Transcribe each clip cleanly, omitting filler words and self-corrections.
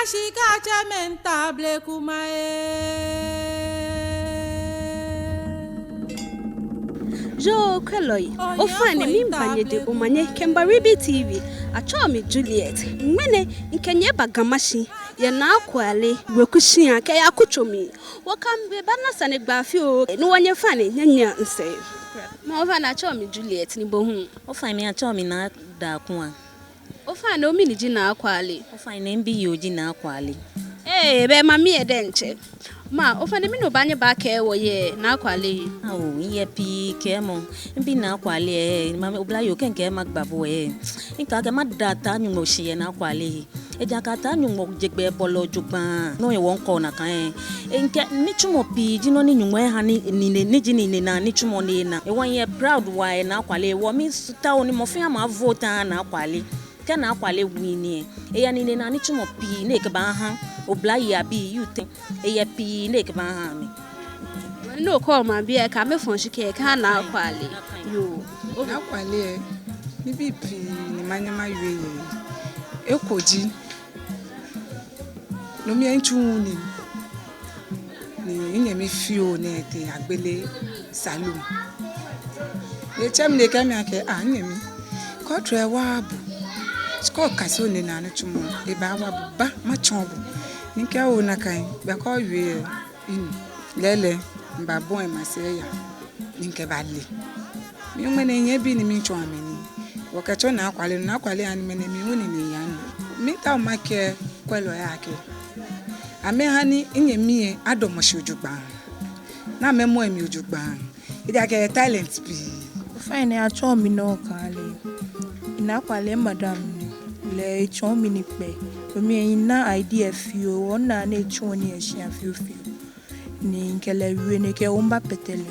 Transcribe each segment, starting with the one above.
Mashika chamentable kumae. Jo Kwaley, ofane mimbanyede umanye Kembaribi TV. Achomi Juliet. Mwene Nkenya Gamashie. Ya Naa Kwaley wekushia ke akuchomi. Wakambe bana sane gbafio no wanye fane nyanya nse. Ma ofane achomi Juliet ni bohu. Ofane achomi na da kwa. Ofane omi ni ji Naa Kwaley. Ofane mbi yoji Naa Kwaley. Be mami edenche. Ma ofane mi no banye ba ke wo ye Naa Kwaley. Oh ye pi ke mo mbi Naa Kwaley mama obla yo kenke magbabo e nka ke madata nyu mo hie Naa Kwaley eja kata nyu mo jegbe bolo jugban no e won ko na kan nke ni chumo pi ji no ni nyu ha ni ji ni na ni chumo ni na e won ye proud wa e Naa Kwaley wo mi suta oni mo fi ama vote Naa Kwaley ke Naa Kwaley wini e ya ni na ni chumo pi ne ke ba ha obla ya bi you think e ye pi ne ke ba ha mi no call my beer ka me fon shike ka Naa Kwaley yo Naa Kwaley ni bipi ni manyama yeye ekoji no mi enchu ni nyemi fio ne te agbele salon le chem ne ka mi ake nyemi ko tre wa bu sko kaso ne na no chumo e ba wa bu ba ma chonbu ni ka o na kan be ko wi lele mba bon e maseya ni nke ba le mi mene nye bi ni mi chon ameni wakacho Naa Kwaley ani mene mi woni ni yan mi ta ma ke kwelo ya ke ame hani nyemi adomo shujugba na memo emi ojugba ida ke talent bi fine acho mi no kale Naa Kwaley madam le cho mi ni pe omi na idea fio ona na echo ni ehia fio ni nkele wi ne ke umba petele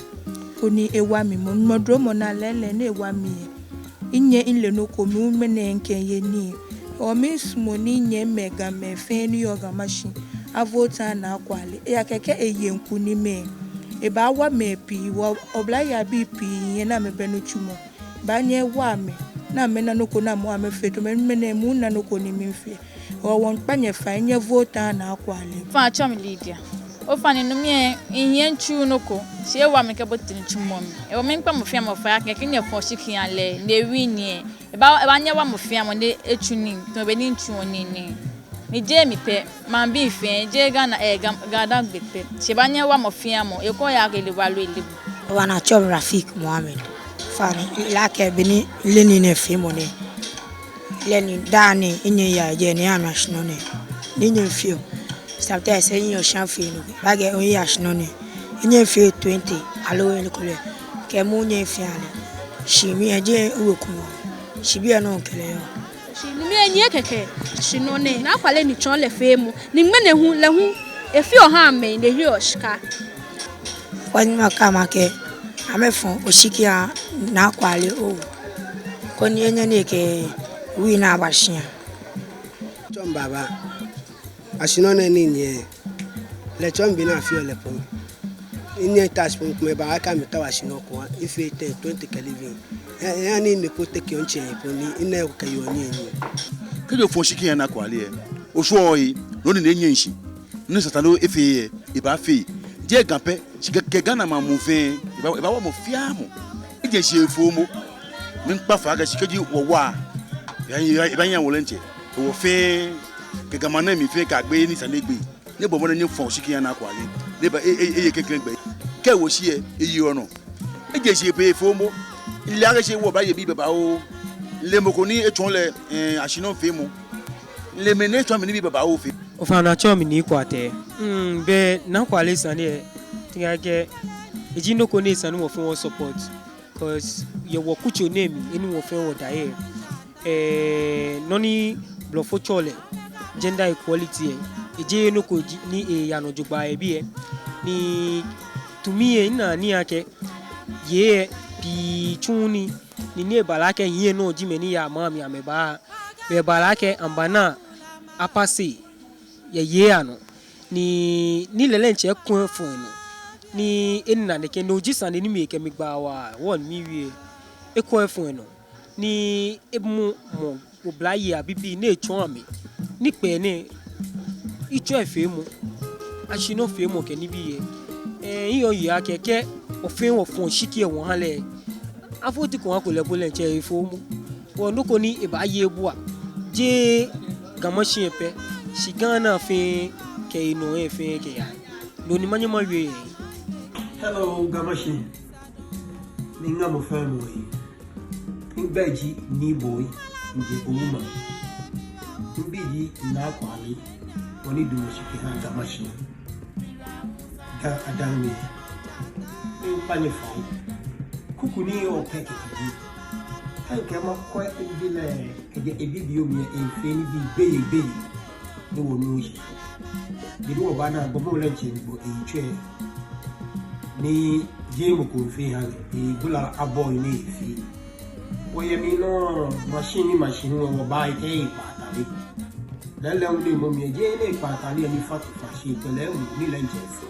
oni ewa mi mo modro mo na lele na ewa mi inye inle no ko mi mene nkenye ni o mi sumo ni nye mega me fe ni Gamashie avota Naa Kwaley ya keke eyenku ni me e ba wa me pi wo obla ya bi pi yen na me benu chumo ba nye wa me na me na no ko na mo ame fe to me mene mu na no ko ni mi fe o won panye fa nye vota Naa Kwaley fa chom Lydia ofane no me ihien chu no ko se ewa me ke botin chumom e o me npa mo fia mo fa ke ke nye fo shikin ale na wi ni e ba nye wa mo fia mo de echuni to be ni nchu oni ni je mi pe man bi fe je Ghana ga da gbete se ba nye wa mo fia mo e ko ya ke le walu elebu wana chom Rafik Mohammed fani la ke bini leni ne fi mo ne leni dani inye ya je ne anashno ne ni nye fio Sabta say in your shamfin, bagay on yashnone. In your fear 20, allow in the color. Camonia fiale. She me a jay uokumo. She be an uncle. She me a yakeke. She no name. Naa Kwaley ni chole femo. Ni mene hu la hu. If your hand me in the Yoshka. When Makamake, I'm a phone, Oshikia, Naa Kwaley, oh. Konyaneke, we na bashia. John Baba. Ashinone ninye le chombi na fio le pom inye task pom me ba aka mi tawa shinoko ife 20 kelvin yani ne ko take onche pom ni ina ko kayo ni ke jo foshiki Naa Kwaley o so yi no ni nye nshi ni satalo ife e ba fe je gampe ke Ghana ma mu fe e ba wa mo fiamo e je she fomo min pa fa ga shikeji wo wa e ba nya wolente wo fe ke gamana mi fe ka gbe ni sanegbe ne bomo ne fon shiki Naa Kwaley ne ba ye kekere gbe ke wo shie eyi ono e je se pe fomo ile are se wo ba ye bi baba o le moko ni etun le ashino fe mo le mene etun mi ni bi baba o fe o fa na cho mi ni kwate be Naa Kwaley sane tinga ke ejino ko ni sanu mo fe won support cause ye wo kucho name eni wo fe wo dae noni blofo chole gender equality eje no ko ni yano jugba bi ni to me na ni ake ye pi chuni ni ne balake ye no jimeni ya mami ameba be balake ambana apase ye ano ni lele nche kun fun ni enna ne ke no jisane ni me ke mi gba wa won mi wie e kun fun no ni emu mo oblaye abibi na echon ami ni pe ni icho efemo ashino femo ke ni biye iyo ya keke ofin wo fon shiki e won hale afoti ko ko le bolen che ifomu wo ndoko ni e ba ye bua je Gamashie pe shigana fin ke ino e fin ke ya no ni manyama we. Hello Gamashie ninga mo family Imbeji ni boy nje ouma Imbiji Naa Kwaley wani dumoshiki ha Gamashie ga adami ni panye fai kukuni o peke kiji hanke ma kwa ibile keje ebibiyo mi efeni bi beye ni wonu yi bidu obana bomo lenche bo eche ni jemu ko fi ha bula aboy ni fi oye mi no machine wo ba ite patali lele un ni mo mi je ni patali ni fatu fashi tele ni lenche fo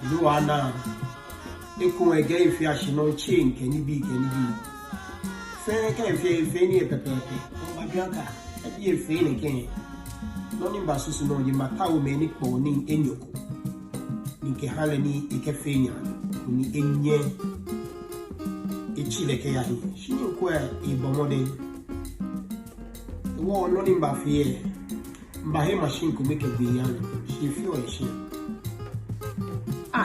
luana ekun ege fi ashino chin ke ni bi fe ka fe ni pepepe o ba bianka e fe ni ke no ni basusu no di matawo me ni po ni enyoko ni ke hale ni ike fe nya ni enye ichile ke ya hi shini ko e bomode wo no ni ba fi mba he machine ko make be yan shi fi o shi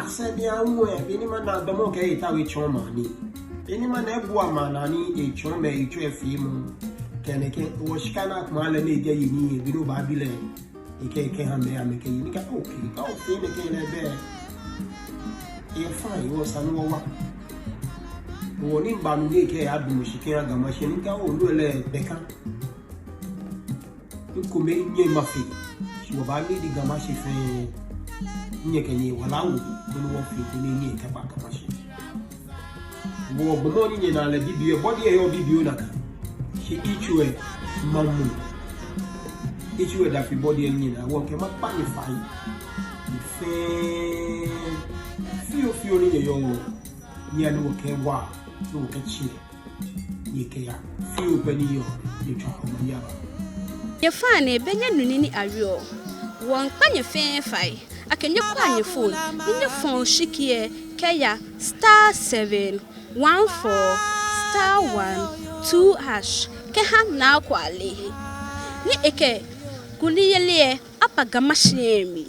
sabi anwo e bini mana domo ke itawe choma ni bini mana ebu amana ni e choma e chu efimu keneke wo shikana kuma le ne je yini bino ba bile ike ha me ameke yini ka okay ka o fi me ke le be e fa yo sanu wa wo ni ba nu ne ke adu mushikin Gamashie ni ka o lo le beka ko me nye mafi shi wo ba ni di Gamashie fe nye kenye wala wo no fi ni nye ka ba Gamashie wo bomo ni na le bibio body e yo bibio na ka shi ichwe mamu ichwe da fi body ni na wo ke ma pa ni fai ni fe fio ni yo ni anu ke wa no ke chi ni ke ya fio pe ni yo ni twa ko ya ye fa ne benya nuni ni ario won panye fe fai akenye kwanye phone ni phone shikie keya *714*1 2# keha Naa Kwaley ni eke kuliyele apa Gamashie mi